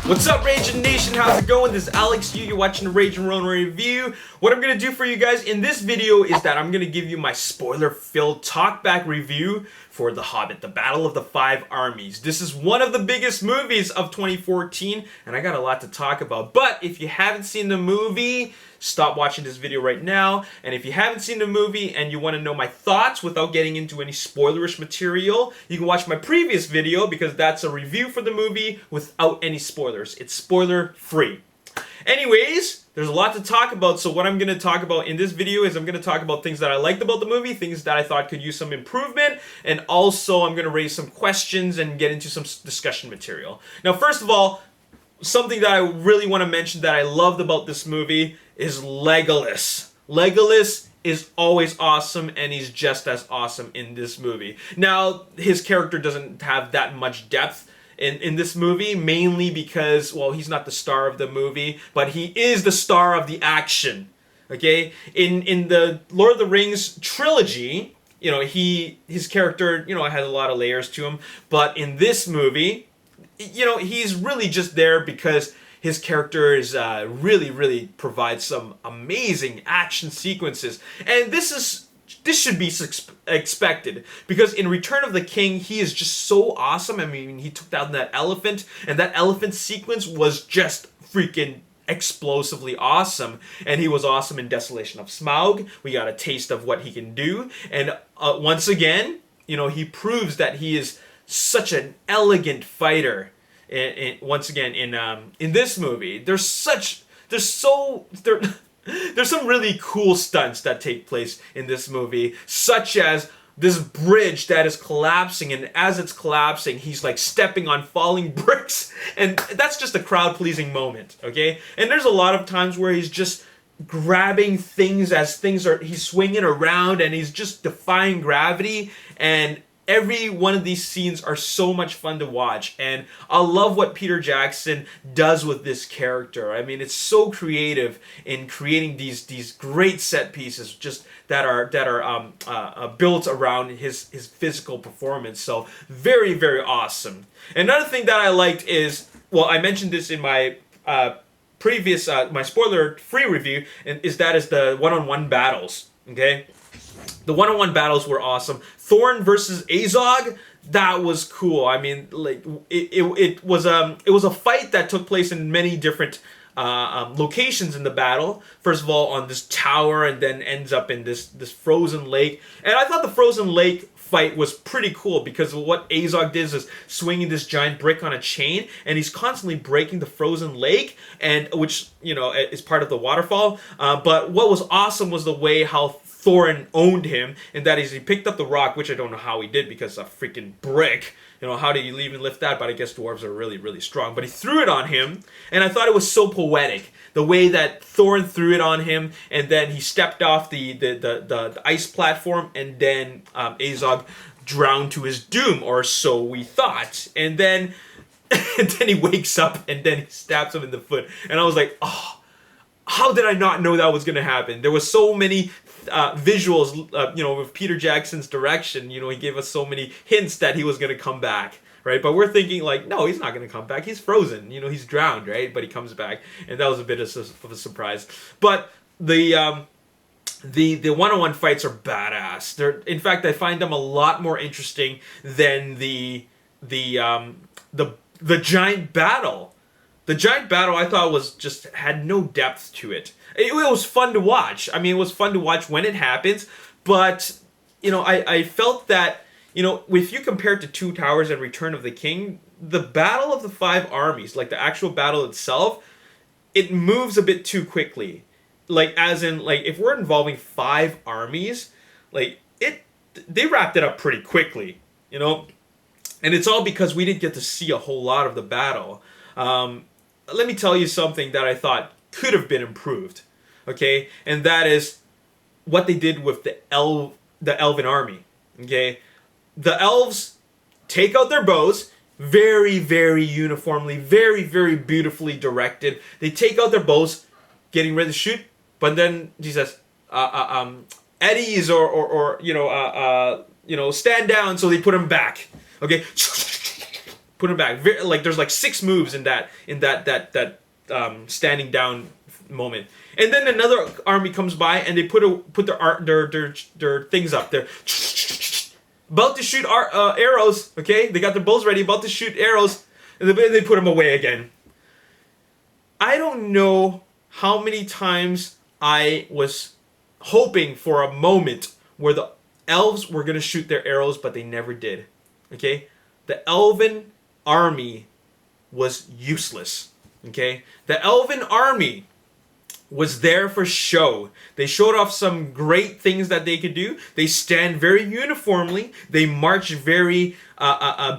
What's up, Ragin Nation? How's it going? This is Alex. You're watching the Ragin Ronin review. What I'm gonna do for you guys in this video is that I'm gonna give you my spoiler-filled talkback review for The Hobbit, the Battle of the Five Armies. This is one of the biggest movies of 2014, and I got a lot to talk about. But if you haven't seen the movie, stop watching this video right now. And if you haven't seen the movie and you want to know my thoughts without getting into any spoilerish material, you can watch my previous video because that's a review for the movie without any spoilers. It's spoiler free. Anyways, there's a lot to talk about, so what I'm going to talk about in this video is I'm going to talk about things that I liked about the movie, things that I thought could use some improvement, and also I'm going to raise some questions and get into some discussion material. Now, first of all, something that I really want to mention that I loved about this movie is Legolas. Legolas is always awesome, and he's just as awesome in this movie. Now, his character doesn't have that much depth in this movie, mainly because, well, he's not the star of the movie, but he is the star of the action. Okay? In the Lord of the Rings trilogy, you know, his character, you know, has a lot of layers to him, but in this movie, you know, he's really just there because his character is really provides some amazing action sequences, and this should be expected because in Return of the King he is just so awesome. I mean, he took down that elephant, and that elephant sequence was just freaking explosively awesome, and he was awesome in Desolation of Smaug. We got a taste of what he can do, and once again, you know, he proves that he is such an elegant fighter. Once again, in this movie, there's some really cool stunts that take place in this movie, such as this bridge that is collapsing, and as it's collapsing, he's like stepping on falling bricks, and that's just a crowd-pleasing moment, okay? And there's a lot of times where he's just grabbing things as he's swinging around, and he's just defying gravity, and every one of these scenes are so much fun to watch, and I love what Peter Jackson does with this character. I mean, it's so creative in creating these great set pieces just that are built around his physical performance. So very awesome. Another thing that I liked is, well, I mentioned this in my previous my spoiler-free review, and is the one-on-one battles. Okay. The one-on-one battles were awesome. Thorin versus Azog, that was cool. I mean, like it was a fight that took place in many different locations in the battle. First of all, on this tower, and then ends up in this frozen lake. And I thought the frozen lake fight was pretty cool because what Azog did is swinging this giant brick on a chain, and he's constantly breaking the frozen lake, and which, you know, is part of the waterfall. But what was awesome was the way how Thorin owned him, and that is he picked up the rock, which I don't know how he did because it's a freaking brick. You know, how did you even lift that? But I guess dwarves are really strong. But he threw it on him, and I thought it was so poetic. The way that Thorin threw it on him, and then he stepped off the ice platform, and then Azog drowned to his doom, or so we thought. And then, and then he wakes up, and then he stabs him in the foot. And I was like, oh, how did I not know that was going to happen? There was so many visuals, you know, with Peter Jackson's direction. You know, he gave us so many hints that he was going to come back, right? But we're thinking like, no, he's not going to come back. He's frozen. You know, he's drowned, right? But he comes back, and that was a bit of a surprise. But the one-on-one fights are badass. In fact, I find them a lot more interesting than the giant battle. The giant battle, I thought, had no depth to it. It was fun to watch. I mean, it was fun to watch when it happens, but, you know, I felt that, you know, if you compare it to Two Towers and Return of the King, the Battle of the Five Armies, like the actual battle itself, it moves a bit too quickly. Like, as in, like, if we're involving 5 armies, like, they wrapped it up pretty quickly, you know? And it's all because we didn't get to see a whole lot of the battle. Let me tell you something that I thought could have been improved, okay? And that is what they did with the elven army, okay? The elves take out their bows, very uniformly, very beautifully directed. They take out their bows, getting ready to shoot, but then he says, eddies or stand down, so they put them back, okay? Put him back. Like there's like 6 moves in that standing down moment. And then another army comes by and they put their things up. They're about to shoot arrows. Okay, they got their bows ready, about to shoot arrows, and they put them away again. I don't know how many times I was hoping for a moment where the elves were gonna shoot their arrows, but they never did. Okay, the elven army was useless. Okay, the elven army was there for show. They showed off some great things that they could do. They stand very uniformly. They march very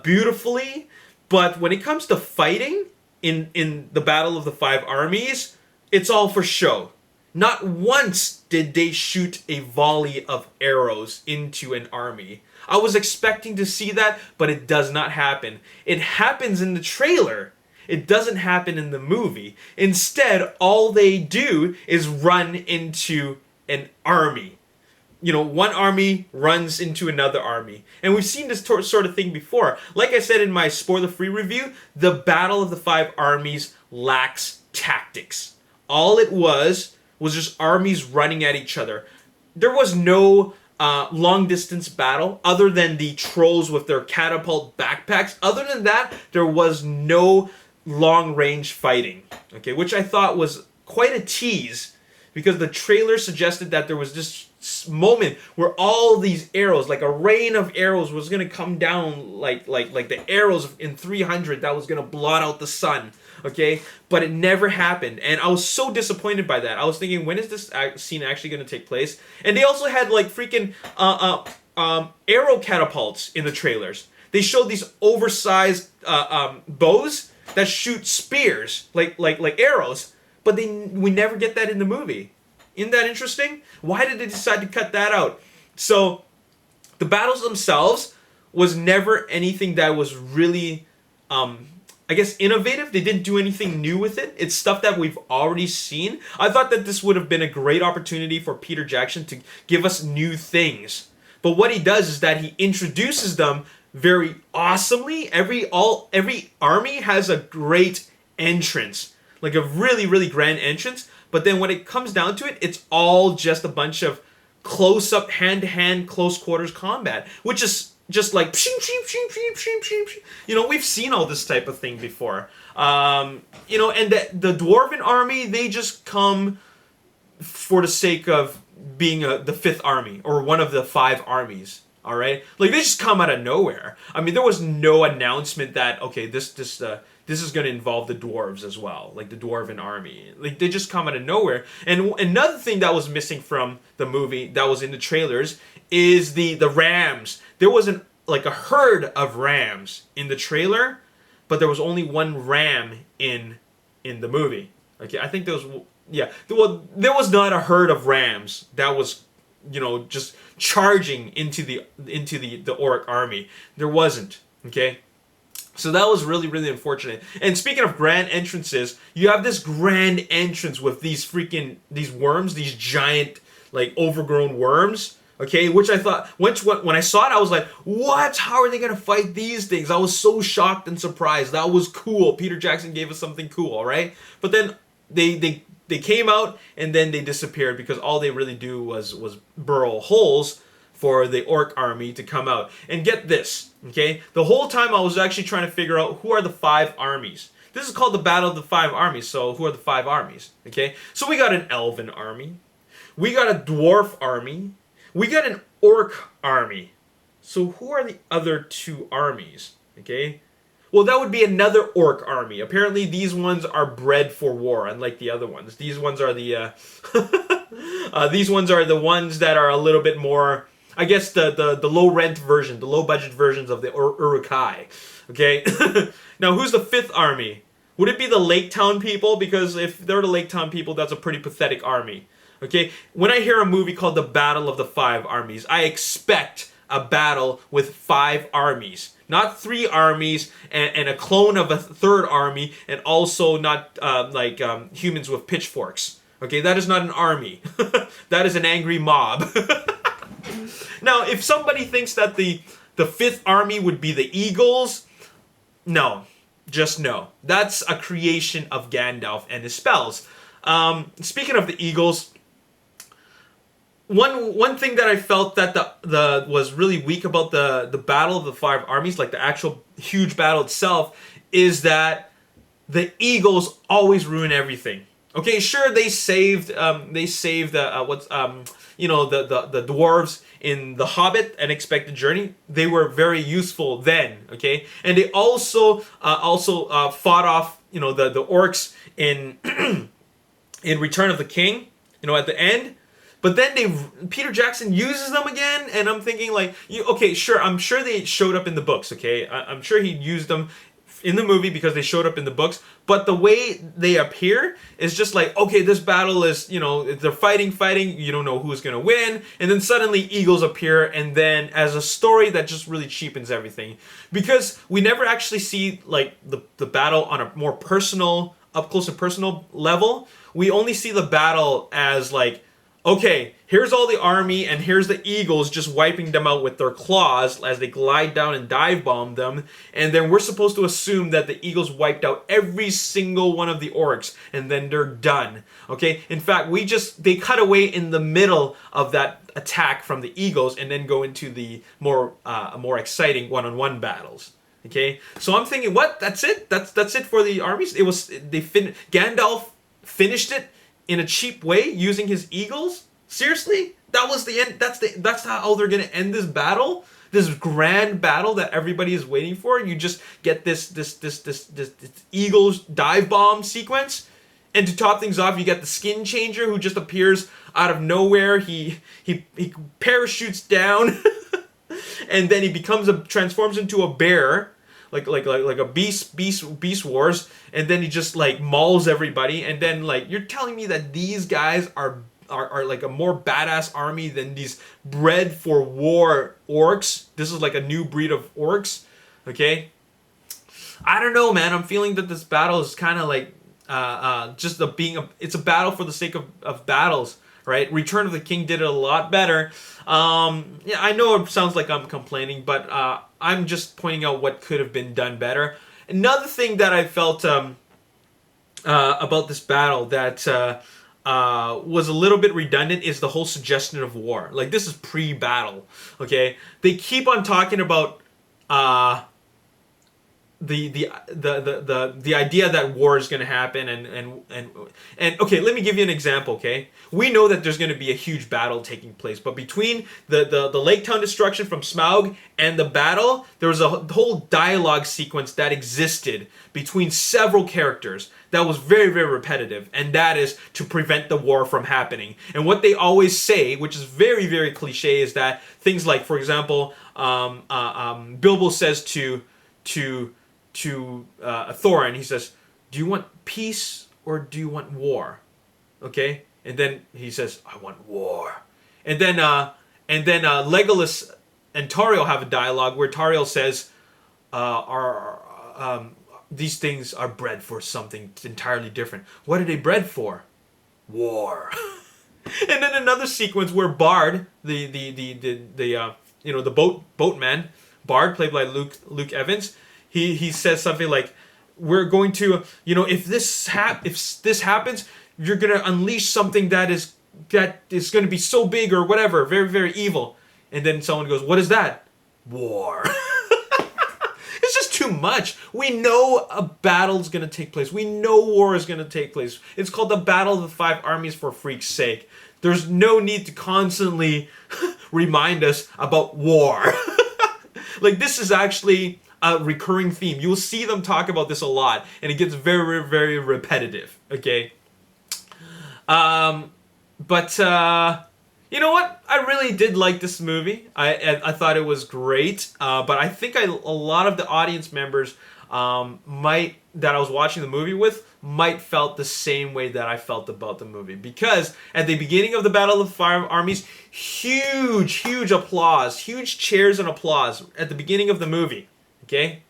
beautifully. But when it comes to fighting in the Battle of the Five Armies, it's all for show. Not once did they shoot a volley of arrows into an army. I was expecting to see that, but it does not happen. It happens in the trailer. It doesn't happen in the movie. Instead, all they do is run into an army. You know, one army runs into another army. And we've seen this sort of thing before. Like I said in my spoiler-free review, the Battle of the Five Armies lacks tactics. All it was just armies running at each other. There was no long-distance battle other than the trolls with their catapult backpacks. Other than that, there was no long-range fighting, okay, which I thought was quite a tease, because the trailer suggested that there was this moment where all these arrows, like a rain of arrows, was gonna come down like the arrows in 300 that was gonna blot out the sun, okay, but it never happened, and I was so disappointed by that. I was thinking, when is this scene actually gonna take place? And they also had like freaking arrow catapults in the trailers. They showed these oversized bows that shoot spears like arrows, but we never get that in the movie. Isn't that interesting? Why did they decide to cut that out? So the battles themselves was never anything that was really I guess innovative. They didn't do anything new with it. It's stuff that we've already seen. I thought that this would have been a great opportunity for Peter Jackson to give us new things. But what he does is that he introduces them very awesomely. Every army has a great entrance, like a really grand entrance, but then when it comes down to it, it's all just a bunch of close-up, hand-to-hand, close-quarters combat, which is just like you know, we've seen all this type of thing before. You know, and the Dwarven army, they just come for the sake of being the 5th army or one of the 5 armies. All right, like they just come out of nowhere. I mean, there was no announcement that, okay, this is going to involve the dwarves as well, like the Dwarven army. Like they just come out of nowhere. And another thing that was missing from the movie that was in the trailers is the rams. There wasn't like a herd of rams in the trailer, but there was only one ram in the movie. Okay, I think there was, yeah. Well, there was not a herd of rams that was, you know, just charging into the orc army. There wasn't. Okay, so that was really unfortunate. And speaking of grand entrances, you have this grand entrance with these worms, these giant, like, overgrown worms. Okay, which I thought, when I saw it, I was like, what? How are they gonna fight these things? I was so shocked and surprised. That was cool. Peter Jackson gave us something cool, all right? But then they came out and then they disappeared, because all they really do was burrow holes for the orc army to come out. And get this, okay? The whole time I was actually trying to figure out who are the 5 armies. This is called the Battle of the 5 Armies, so who are the 5 armies, okay? So we got an elven army. We got a dwarf army. We got an orc army. So who are the other 2 armies, okay? Well, that would be another orc army. Apparently, these ones are bred for war, unlike the other ones. These ones are the these ones are the ones that are a little bit more, I guess, the low rent version, the low budget versions of the Uruk-hai. Okay. Now, who's the 5th army? Would it be the Lake Town people? Because if they're the Lake Town people, that's a pretty pathetic army. Okay. When I hear a movie called The Battle of the 5 Armies, I expect a battle with 5 armies. Not 3 armies and a clone of a 3rd army, and also not humans with pitchforks. Okay, that is not an army. That is an angry mob. Now, if somebody thinks that the 5th army would be the Eagles, No, just no. That's a creation of Gandalf and his spells. Speaking of the eagles, one thing that I felt that the was really weak about the battle of the five armies, like the actual huge battle itself, is that the eagles always ruin everything. Okay, sure, they saved the dwarves in the Hobbit, An Unexpected Journey. They were very useful then. Okay, and they also fought off the orcs in in Return of the King. At the end. But then Peter Jackson uses them again, and I'm thinking like, okay, sure, I'm sure they showed up in the books, okay? I'm sure he used them in the movie because they showed up in the books, but the way they appear is just like, okay, this battle is, they're fighting, you don't know who's gonna win, and then suddenly eagles appear, and then as a story that just really cheapens everything. Because we never actually see like the battle on a more personal, up close and personal level. We only see the battle as like, okay, here's all the army, and here's the eagles just wiping them out with their claws as they glide down and dive bomb them. And then we're supposed to assume that the eagles wiped out every single one of the orcs, and then they're done. Okay? In fact, they cut away in the middle of that attack from the eagles, and then go into the more exciting one-on-one battles. Okay? So I'm thinking, what? That's it? That's it for the armies? Gandalf finished it in a cheap way using his eagles? Seriously? That was the end? That's how they're gonna end this battle? This grand battle that everybody is waiting for? You just get this eagles dive bomb sequence? And to top things off, you get the skin changer who just appears out of nowhere. He parachutes down and then he transforms into a bear. Like a beast wars, and then he just like mauls everybody, and then like you're telling me that these guys are like a more badass army than these bred for war orcs. This is like a new breed of orcs. Okay, I don't know, man. I'm feeling that this battle is kind of like it's a battle for the sake of battles, right? Return of the King did it a lot better. Yeah, I know it sounds like I'm complaining, but I'm just pointing out what could have been done better. Another thing that I felt about this battle that was a little bit redundant is the whole suggestion of war. Like, this is pre-battle, okay? They keep on talking about the idea that war is going to happen and okay, let me give you an example. Okay, we know that there's going to be a huge battle taking place, but between the Lake Town destruction from Smaug and the battle, there was a whole dialogue sequence that existed between several characters that was very, very repetitive, and that is to prevent the war from happening. And what they always say, which is very, very cliche, is that things like, for example, Bilbo says to Thorin, he says, "Do you want peace or do you want war?" Okay, and then he says, "I want war." And then Legolas and Tauriel have a dialogue where Tauriel says, "These things are bred for something entirely different." What are they bred for? War. And then another sequence where Bard, the boatman, Bard, played by Luke Evans. He says something like, "We're going to, if this happens, you're gonna unleash something that is going to be so big or whatever, very, very evil." And then someone goes, "What is that?" War. It's just too much. We know a battle's going to take place. We know war is going to take place. It's called the Battle of the Five Armies, for freak's sake. There's no need to constantly remind us about war. Like, this is actually a recurring theme. You will see them talk about this a lot, and it gets very, very repetitive. Okay. But you know what? I really did like this movie. I thought it was great. But I think a lot of the audience members that I was watching the movie with might felt the same way that I felt about the movie, because at the beginning of the Battle of the Five Armies, huge applause, huge cheers and applause at the beginning of the movie. Okay,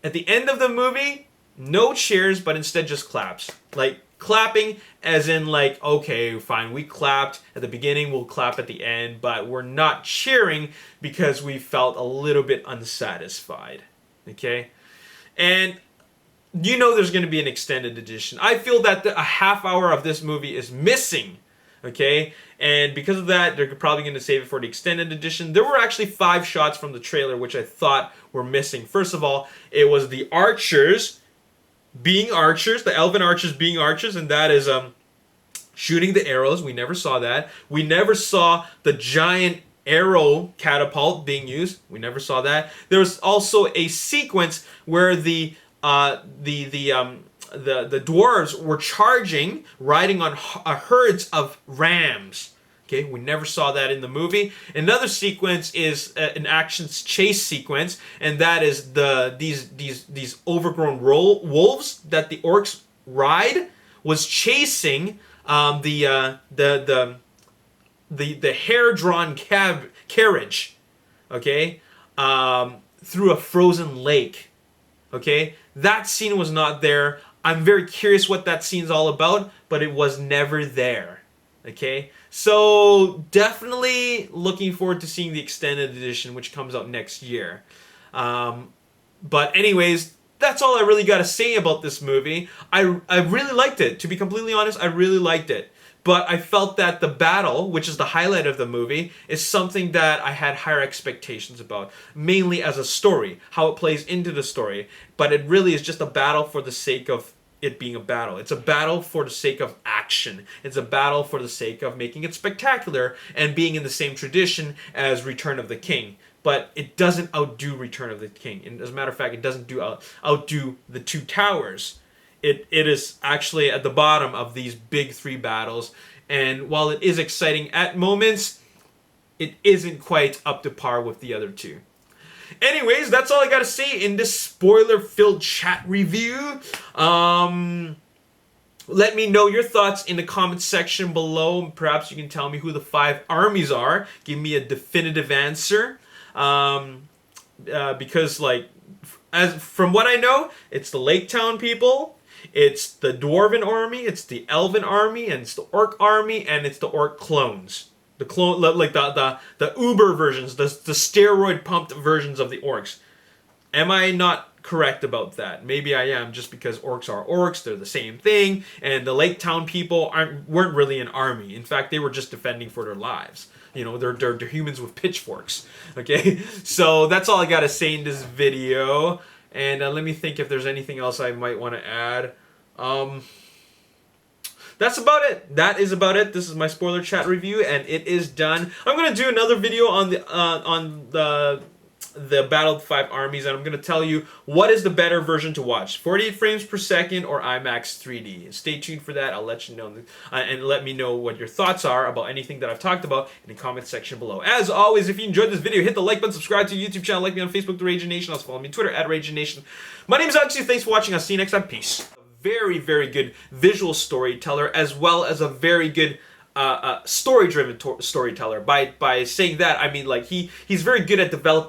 at the end of the movie, no cheers, but instead just claps, like clapping as in like, okay, fine, we clapped at the beginning, we'll clap at the end, but we're not cheering because we felt a little bit unsatisfied. Okay. And you know there's going to be an extended edition. I feel that a half hour of this movie is missing, okay? And because of that, they're probably going to save it for the extended edition. There were actually 5 shots from the trailer which I thought were missing. First of all, it was the archers being archers, the elven archers being archers, and that is shooting the arrows. We never saw that. We never saw the giant arrow catapult being used. We never saw that. There was also a sequence where the dwarves were charging, riding on herds of rams. Okay, we never saw that in the movie. Another sequence is an action chase sequence, and that is these overgrown wolves that the orcs ride was chasing the hair-drawn carriage, okay, through a frozen lake. Okay, that scene was not there. I'm very curious what that scene's all about, but it was never there. Okay, so definitely looking forward to seeing the extended edition, which comes out next year. But anyways, that's all I really got to say about this movie. I really liked it. To be completely honest, I really liked it. But I felt that the battle, which is the highlight of the movie, is something that I had higher expectations about. Mainly as a story, how it plays into the story. But it really is just a battle for the sake of it being a battle. It's a battle for the sake of action. It's a battle for the sake of making it spectacular and being in the same tradition as Return of the King. But it doesn't outdo Return of the King. And as a matter of fact, it doesn't outdo The Two Towers. It is actually at the bottom of these big 3 battles. And while it is exciting at moments, it isn't quite up to par with the other 2. Anyways, that's all I got to say in this spoiler-filled chat review. Let me know your thoughts in the comments section below. Perhaps you can tell me who the 5 armies are. Give me a definitive answer. Because, like, as from what I know, it's the Lake Town people, it's the Dwarven army, it's the Elven army, and it's the Orc army, and it's the Orc clones. The clone, like the Uber versions, the steroid pumped versions of the Orcs. Am I not correct about that? Maybe I am, just because Orcs are Orcs, they're the same thing, and the Lake Town people weren't really an army. In fact, they were just defending for their lives. You know, they're humans with pitchforks. Okay, so that's all I gotta say in this video. And let me think if there's anything else I might want to add. That's about it. That is about it. This is my spoiler chat review, and it is done. I'm gonna do another video on the Battle of the 5 Armies, and I'm going to tell you what is the better version to watch, 48 frames per second or IMAX 3D. Stay tuned for that. I'll let you know, and let me know what your thoughts are about anything that I've talked about in the comment section below. As always, if you enjoyed this video, hit the like button, subscribe to the YouTube channel, like me on Facebook, The Ragin Nation. Also follow me on Twitter, @RaginNation. My name is Alex. Thanks for watching. I'll see you next time. Peace. Very, very good visual storyteller, as well as a very good story-driven storyteller. By saying that, I mean, like, he's very good at developing